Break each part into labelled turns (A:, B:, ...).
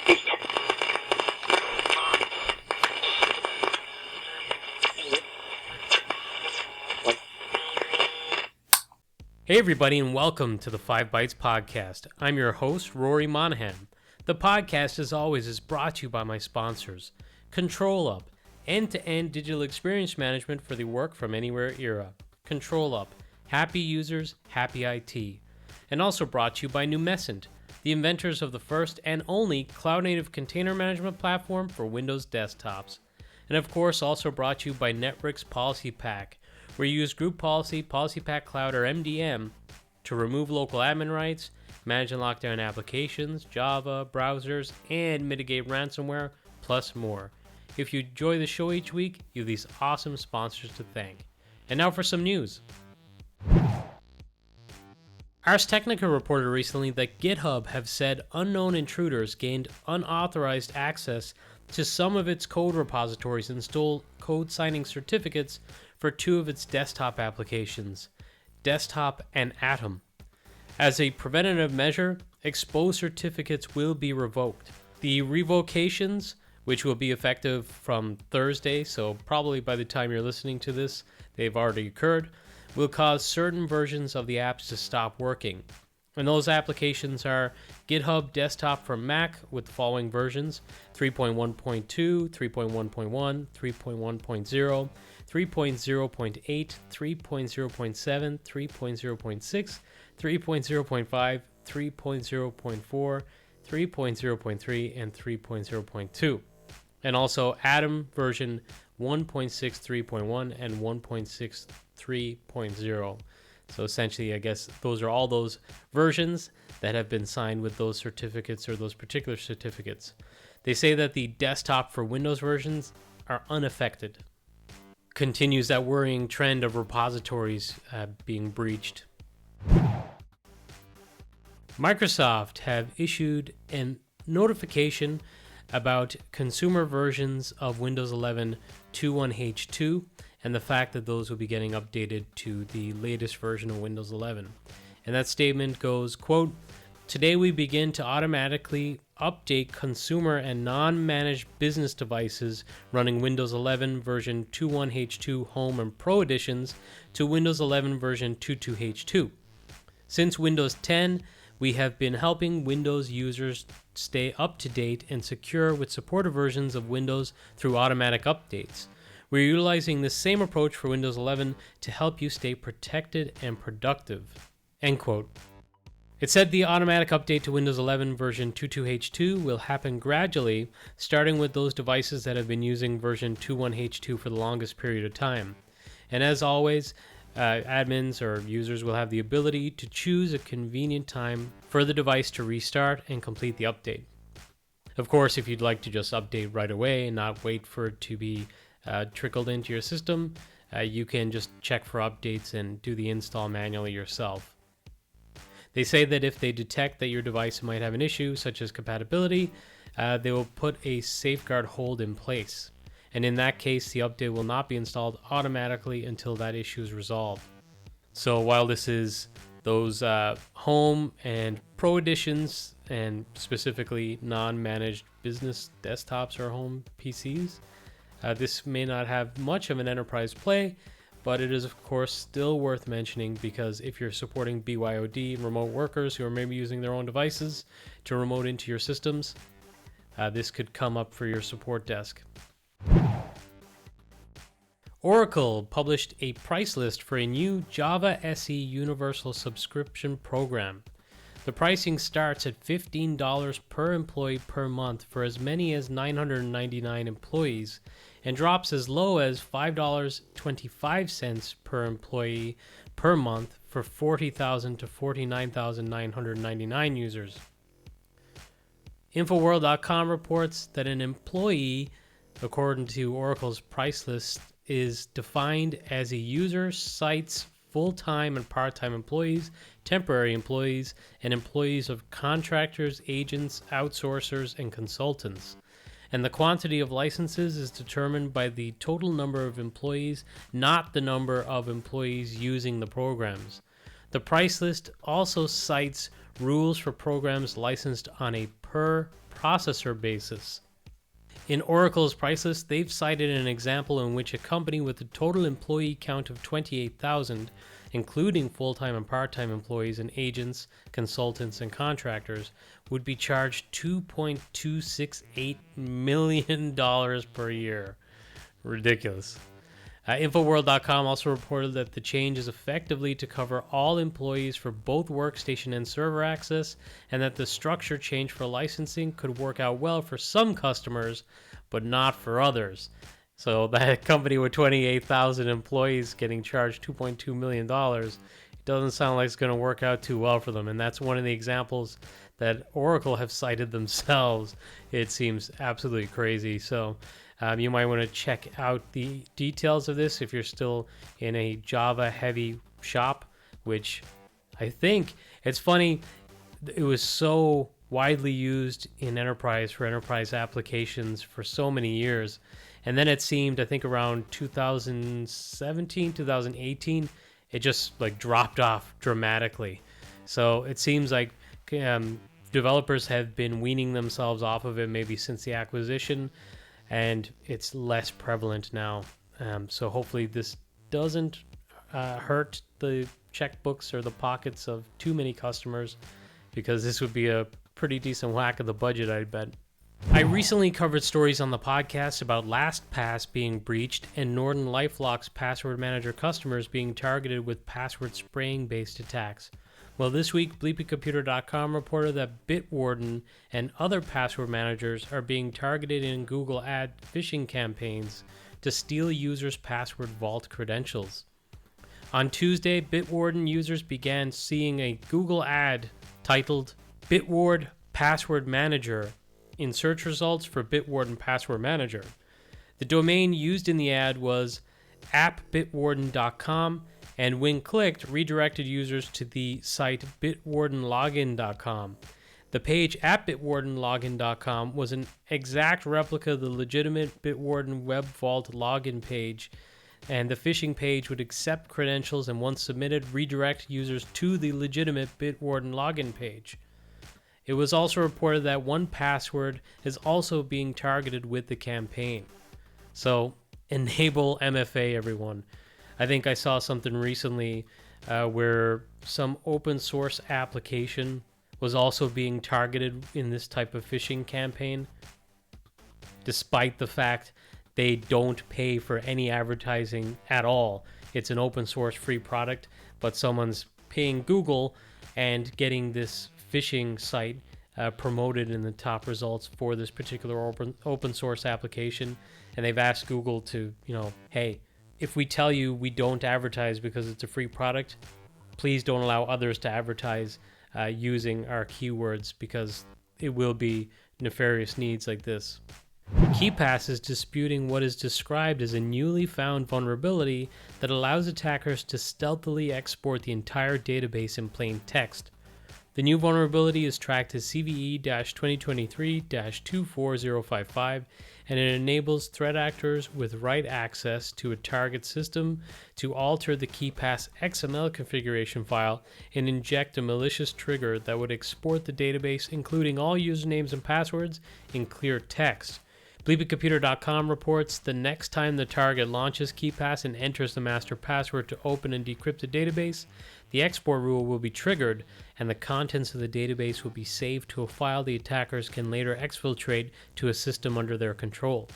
A: Hey everybody, and welcome to the 5 Bytes Podcast. I'm your host, Rory Monahan. The podcast, as always, is brought to you by my sponsors, ControlUp, end-to-end digital experience management for the work from anywhere era. ControlUp, happy users, happy IT. And also brought to you by Numescent, the inventors of the first and only cloud-native container management platform for Windows desktops. And of course, also brought to you by Network's Policy Pack, where you use Group Policy, Policy Pack Cloud, or MDM to remove local admin rights, manage and lock down applications, Java, browsers, and mitigate ransomware, plus more. If you enjoy the show each week, you have these awesome sponsors to thank. And now for some news. Ars Technica reported recently that GitHub have said unknown intruders gained unauthorized access to some of its code repositories and stole code signing certificates for two of its desktop applications, Desktop and Atom. As a preventative measure, exposed certificates will be revoked. The revocations, which will be effective from Thursday, so probably by the time you're listening to this, they've already occurred, will cause certain versions of the apps to stop working. And those applications are GitHub Desktop for Mac with the following versions: 3.1.2, 3.1.1, 3.1.0, 3.0.8, 3.0.7, 3.0.6, 3.0.5, 3.0.4, 3.0.3, and 3.0.2. And also Atom version 1.63.1 and 1.63.0. So essentially, I guess those are all those versions that have been signed with those certificates or those particular certificates. They say that the desktop for Windows versions are unaffected. Continues that worrying trend of repositories being breached. Microsoft have issued a notification about consumer versions of Windows 11 2.1H2 and the fact that those will be getting updated to the latest version of Windows 11. And that statement goes, quote, "Today we begin to automatically update consumer and non-managed business devices running Windows 11 version 2.1H2 Home and Pro editions to Windows 11 version 2.2H2. Since Windows 10, we have been helping Windows users stay up to date and secure with supported versions of Windows through automatic updates. We're utilizing the same approach for Windows 11 to help you stay protected and productive." End quote. It said the automatic update to Windows 11 version 2.2H2 will happen gradually, starting with those devices that have been using version 2.1H2 for the longest period of time. And as always, admins or users will have the ability to choose a convenient time for the device to restart and complete the update. Of course, if you'd like to just update right away and not wait for it to be trickled into your system, you can just check for updates and do the install manually yourself. They say that if they detect that your device might have an issue, such as compatibility, they will put a safeguard hold in place. And in that case, the update will not be installed automatically until that issue is resolved. So while this is those home and pro editions, and specifically non-managed business desktops or home PCs, this may not have much of an enterprise play, but it is of course still worth mentioning, because if you're supporting BYOD and remote workers who are maybe using their own devices to remote into your systems, this could come up for your support desk. Oracle published a price list for a new Java SE Universal Subscription Program. The pricing starts at $15 per employee per month for as many as 999 employees, and drops as low as $5.25 per employee per month for 40,000 to 49,999 users. Infoworld.com reports that an employee, according to Oracle's price list, is defined as a user site's full-time and part-time employees, temporary employees, and employees of contractors, agents, outsourcers, and consultants. And the quantity of licenses is determined by the total number of employees, not the number of employees using the programs. The price list also cites rules for programs licensed on a per per processor basis. In Oracle's price list, they've cited an example in which a company with a total employee count of 28,000, including full-time and part-time employees and agents, consultants, and contractors, would be charged $2.268 million per year. Ridiculous. Infoworld.com also reported that the change is effectively to cover all employees for both workstation and server access, and that the structure change for licensing could work out well for some customers, but not for others. So that company with 28,000 employees getting charged $2.2 million, it doesn't sound like it's going to work out too well for them. And that's one of the examples that Oracle have cited themselves. It seems absolutely crazy. So you might want to check out the details of this if you're still in a Java-heavy shop, which I think, it's funny, it was so widely used in enterprise for enterprise applications for so many years. And then it seemed, I think around 2017, 2018, it just like dropped off dramatically. So it seems like developers have been weaning themselves off of it maybe since the acquisition, and it's less prevalent now. So hopefully this doesn't hurt the checkbooks or the pockets of too many customers, because this would be a pretty decent whack of the budget, I bet. I recently covered stories on the podcast about LastPass being breached and NortonLifeLock's password manager customers being targeted with password spraying based attacks. Well, this week, BleepyComputer.com reported that Bitwarden and other password managers are being targeted in Google ad phishing campaigns to steal users' password vault credentials. On Tuesday, Bitwarden users began seeing a Google ad titled Bitward Password Manager in search results for Bitwarden Password Manager. The domain used in the ad was appbitwarden.com, and when clicked, redirected users to the site bitwardenlogin.com. The page appbitwardenlogin.com was an exact replica of the legitimate Bitwarden Web Vault login page, and the phishing page would accept credentials and, once submitted, redirect users to the legitimate Bitwarden login page. It was also reported that 1Password is also being targeted with the campaign. So, enable MFA, everyone. I think I saw something recently where some open source application was also being targeted in this type of phishing campaign, despite the fact they don't pay for any advertising at all. It's an open source free product, but someone's paying Google and getting this phishing site promoted in the top results for this particular open source application. And they've asked Google to, hey, if we tell you we don't advertise because it's a free product, please don't allow others to advertise using our keywords, because it will be nefarious needs like this. KeePass is disputing what is described as a newly found vulnerability that allows attackers to stealthily export the entire database in plain text. The new vulnerability is tracked as CVE-2023-24055, and it enables threat actors with write access to a target system to alter the KeePass XML configuration file and inject a malicious trigger that would export the database, including all usernames and passwords, in clear text. BleepyComputer.com reports the next time the target launches KeePass and enters the master password to open and decrypt the database, the export rule will be triggered, and the contents of the database will be saved to a file the attackers can later exfiltrate to a system under their control.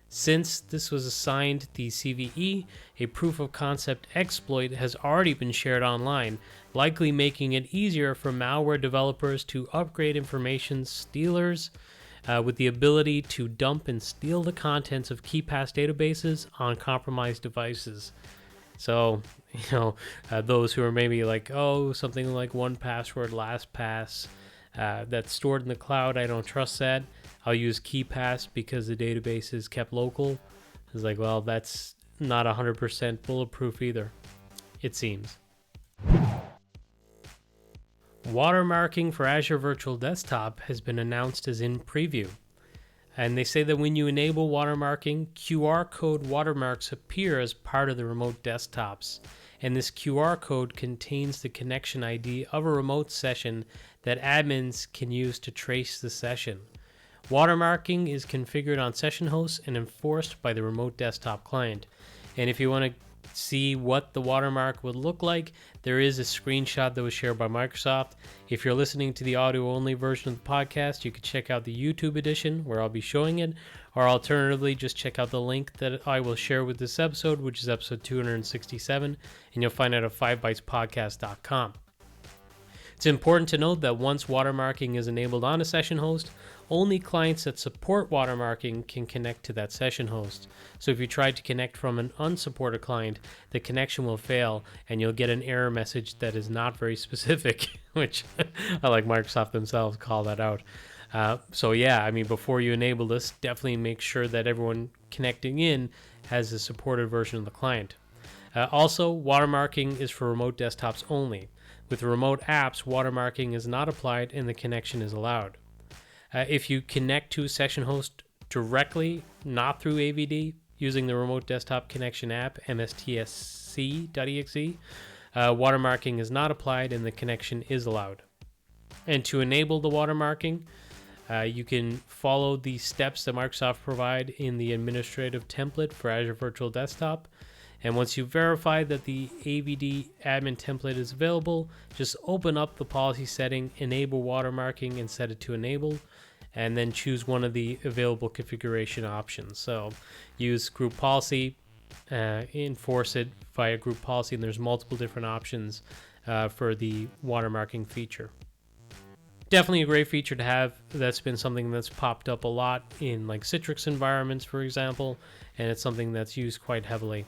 A: Since this was assigned the CVE, a proof of concept exploit has already been shared online, likely making it easier for malware developers to upgrade information stealers with the ability to dump and steal the contents of KeePass databases on compromised devices. So, those who are maybe like, something like 1Password, LastPass, that's stored in the cloud, I don't trust that. I'll use KeePass because the database is kept local. It's like, well, that's not 100% bulletproof either, it seems. Watermarking for Azure Virtual Desktop has been announced as in preview. And they say that when you enable watermarking, QR code watermarks appear as part of the remote desktops. And this QR code contains the connection ID of a remote session that admins can use to trace the session. Watermarking is configured on session hosts and enforced by the remote desktop client. And if you want to see what the watermark would look like, there is a screenshot that was shared by Microsoft. If you're listening to the audio only version of the podcast, you could check out the YouTube edition where I'll be showing it, or alternatively just check out the link that I will share with this episode, which is episode 267, and you'll find it at 5bytespodcast.com. It's important to note that once watermarking is enabled on a session host, only clients that support watermarking can connect to that session host. So if you try to connect from an unsupported client, the connection will fail and you'll get an error message that is not very specific, which I like Microsoft themselves call that out. So yeah, I mean, before you enable this, definitely make sure that everyone connecting in has a supported version of the client. Also, watermarking is for remote desktops only. With remote apps, watermarking is not applied and the connection is allowed. If you connect to a session host directly, not through AVD, using the remote desktop connection app, mstsc.exe, watermarking is not applied and the connection is allowed. And to enable the watermarking, you can follow the steps that Microsoft provide in the administrative template for Azure Virtual Desktop. And once you verify that the AVD admin template is available, just open up the policy setting, enable watermarking, and set it to enable, and then choose one of the available configuration options. So use group policy, enforce it via group policy, and there's multiple different options for the watermarking feature. Definitely a great feature to have. That's been something that's popped up a lot in like Citrix environments, for example, and it's something that's used quite heavily.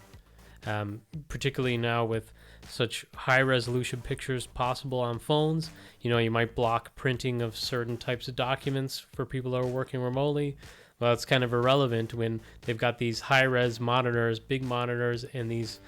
A: Particularly now with such high resolution pictures possible on phones. You know, you might block printing of certain types of documents for people that are working remotely. Well, it's kind of irrelevant when they've got these high res monitors, big monitors, and these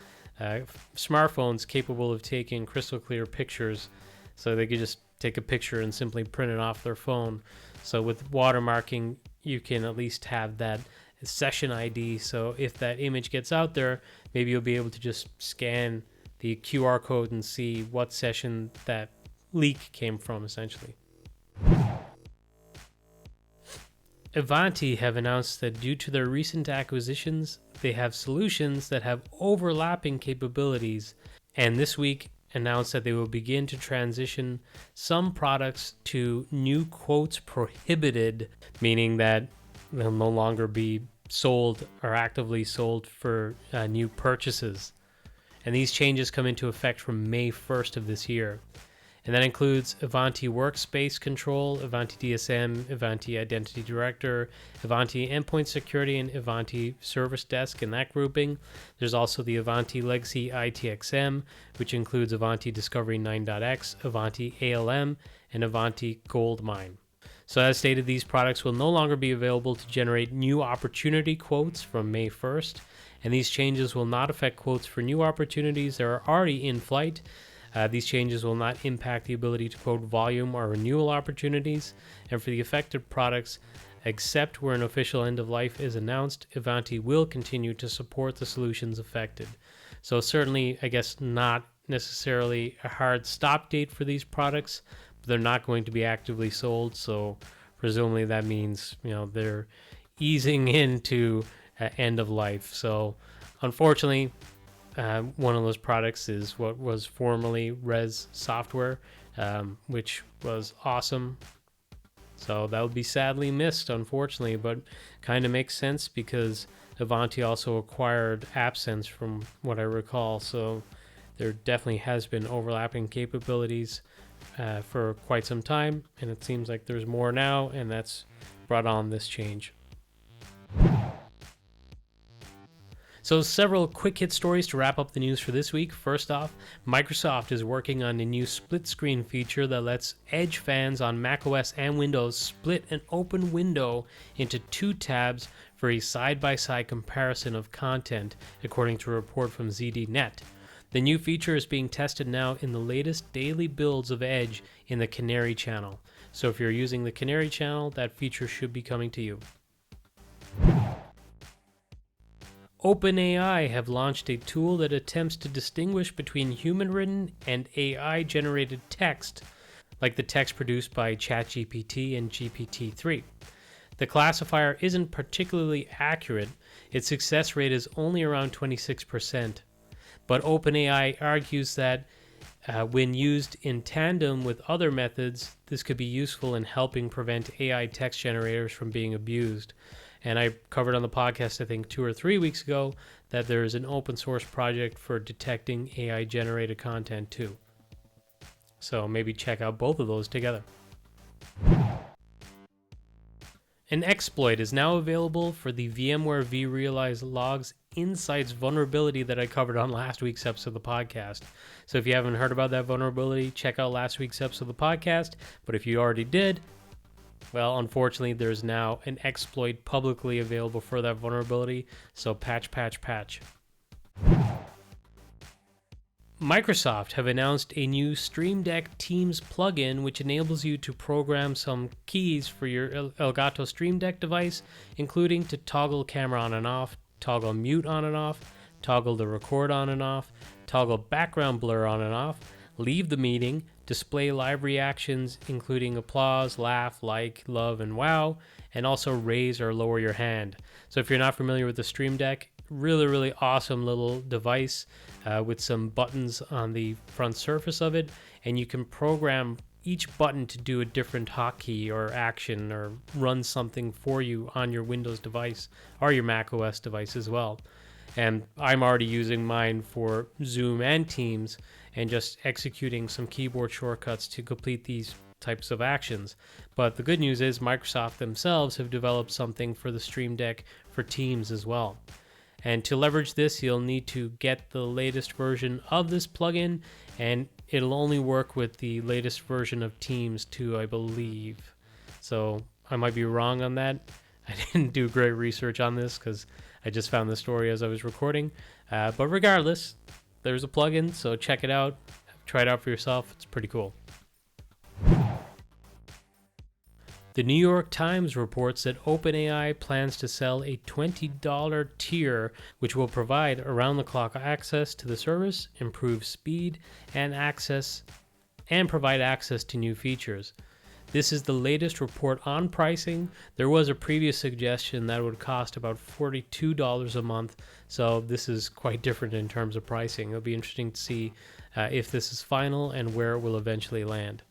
A: smartphones capable of taking crystal clear pictures. So they could just take a picture and simply print it off their phone. So with watermarking, you can at least have that session ID, so if that image gets out there, maybe you'll be able to just scan the QR code and see what session that leak came from, essentially. Ivanti have announced that due to their recent acquisitions, they have solutions that have overlapping capabilities, and this week announced that they will begin to transition some products to new quotes prohibited, meaning that they'll no longer be sold or actively sold for new purchases. And these changes come into effect from May 1st of this year. And that includes Ivanti Workspace Control, Ivanti DSM, Ivanti Identity Director, Ivanti Endpoint Security, and Ivanti Service Desk in that grouping. There's also the Ivanti Legacy ITXM, which includes Ivanti Discovery 9.x, Ivanti ALM, and Ivanti Goldmine. So as stated, these products will no longer be available to generate new opportunity quotes from May 1st, and these changes will not affect quotes for new opportunities that are already in flight. These changes will not impact the ability to quote volume or renewal opportunities, and for the affected products, except where an official end of life is announced, Ivanti will continue to support the solutions affected. So certainly, I guess, not necessarily a hard stop date for these products, but they're not going to be actively sold, so presumably that means, you know, they're easing into end of life. So unfortunately, one of those products is what was formerly Res Software, which was awesome. So that would be sadly missed, unfortunately, but kind of makes sense because Ivanti also acquired AppSense from what I recall. So there definitely has been overlapping capabilities for quite some time, and it seems like there's more now, and that's brought on this change. So several quick hit stories to wrap up the news for this week. First off, Microsoft is working on a new split screen feature that lets Edge fans on macOS and Windows split an open window into two tabs for a side-by-side comparison of content, according to a report from ZDNet. The new feature is being tested now in the latest daily builds of Edge in the Canary channel. So if you're using the Canary channel, that feature should be coming to you. OpenAI have launched a tool that attempts to distinguish between human-written and AI-generated text like the text produced by ChatGPT and GPT-3. The classifier isn't particularly accurate. Its success rate is only around 26%. But OpenAI argues that when used in tandem with other methods, this could be useful in helping prevent AI text generators from being abused. And I covered on the podcast, I think 2 or 3 weeks ago, that there is an open source project for detecting AI generated content too. So maybe check out both of those together. An exploit is now available for the VMware vRealize logs insights vulnerability that I covered on last week's episode of the podcast. So if you haven't heard about that vulnerability, check out last week's episode of the podcast. But if you already did, well, unfortunately, there's now an exploit publicly available for that vulnerability. So patch. Microsoft have announced a new Stream Deck Teams plugin which enables you to program some keys for your Elgato Stream Deck device, including to toggle camera on and off, toggle mute on and off, toggle the record on and off, toggle background blur on and off, leave the meeting, display live reactions including applause, laugh, like, love, and wow, and also raise or lower your hand. So if you're not familiar with the Stream Deck, really awesome little device with some buttons on the front surface of it, and you can program each button to do a different hotkey or action or run something for you on your Windows device or your Mac OS device as well. And I'm already using mine for Zoom and Teams and just executing some keyboard shortcuts to complete these types of actions. But the good news is Microsoft themselves have developed something for the Stream Deck for Teams as well. And to leverage this, you'll need to get the latest version of this plugin, and it'll only work with the latest version of Teams too, I believe. So I might be wrong on that. I didn't do great research on this because I just found the story as I was recording. But regardless, there's a plugin, so check it out. Try it out for yourself. It's pretty cool. The New York Times reports that OpenAI plans to sell a $20 tier, which will provide around-the-clock access to the service, improve speed and access, and provide access to new features. This is the latest report on pricing. There was a previous suggestion that it would cost about $42 a month, so this is quite different in terms of pricing. It'll be interesting to see if this is final and where it will eventually land.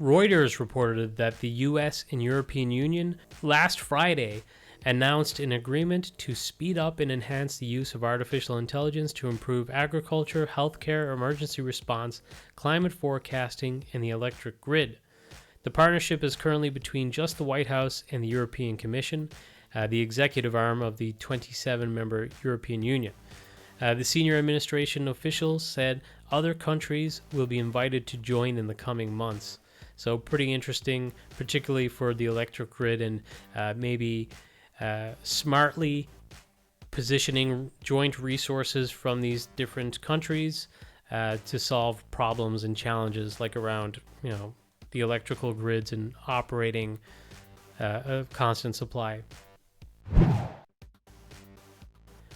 A: Reuters reported that the US and European Union last Friday announced an agreement to speed up and enhance the use of artificial intelligence to improve agriculture, healthcare, emergency response, climate forecasting, and the electric grid. The partnership is currently between just the White House and the European Commission, the executive arm of the 27-member European Union. The senior administration officials said other countries will be invited to join in the coming months. So pretty interesting, particularly for the electric grid and maybe smartly positioning joint resources from these different countries to solve problems and challenges like around, the electrical grids and operating a constant supply.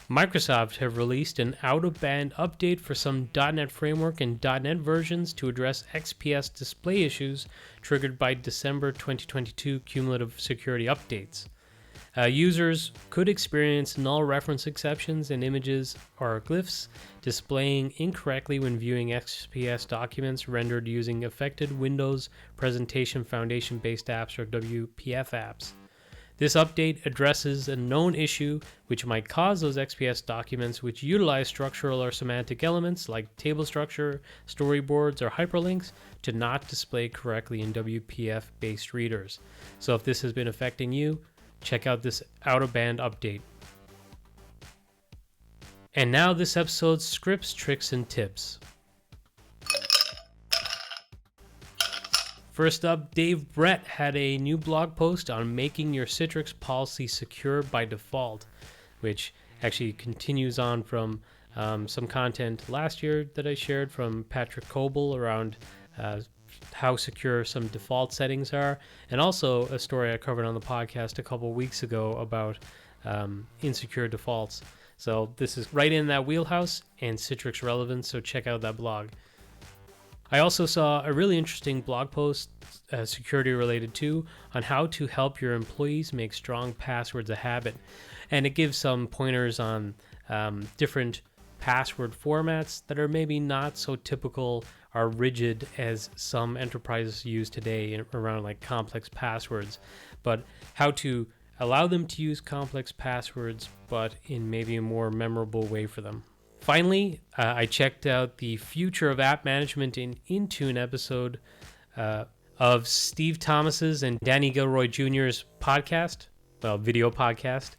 A: Microsoft have released an out-of-band update for some .NET Framework and .NET versions to address XPS display issues triggered by December 2022 cumulative security updates. Users could experience null reference exceptions and images or glyphs displaying incorrectly when viewing XPS documents rendered using affected Windows Presentation Foundation-based apps or WPF apps. This update addresses a known issue which might cause those XPS documents which utilize structural or semantic elements like table structure, storyboards, or hyperlinks to not display correctly in WPF-based readers. So if this has been affecting you, check out this out-of-band update. And now this episode's scripts, tricks, and tips. First up, Dave Brett had a new blog post on making your Citrix policy secure by default, which actually continues on from some content last year that I shared from Patrick Coble around how secure some default settings are, and also a story I covered on the podcast a couple weeks ago about insecure defaults. So this is right in that wheelhouse and Citrix relevant, so check out that blog. I also saw a really interesting blog post, security related too, on how to help your employees make strong passwords a habit. And it gives some pointers on different password formats that are maybe not so typical or rigid as some enterprises use today around like complex passwords, but how to allow them to use complex passwords, but in maybe a more memorable way for them. Finally, I checked out the Future of App Management in Intune episode of Steve Thomas's and Danny Gilroy Jr.'s podcast, video podcast.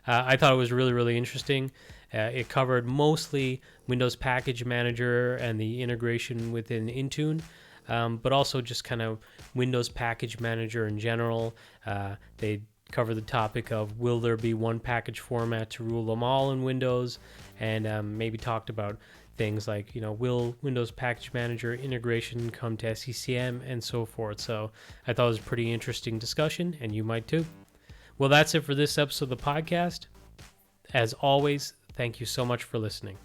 A: I thought it was really, really interesting. It covered mostly Windows Package Manager and the integration within Intune, but also just kind of Windows Package Manager in general. They cover the topic of will there be one package format to rule them all in Windows, and maybe talked about things like, will Windows Package Manager integration come to SCCM and so forth. So I thought it was a pretty interesting discussion, and you might too. Well, that's it for this episode of the podcast. As always, thank you so much for listening.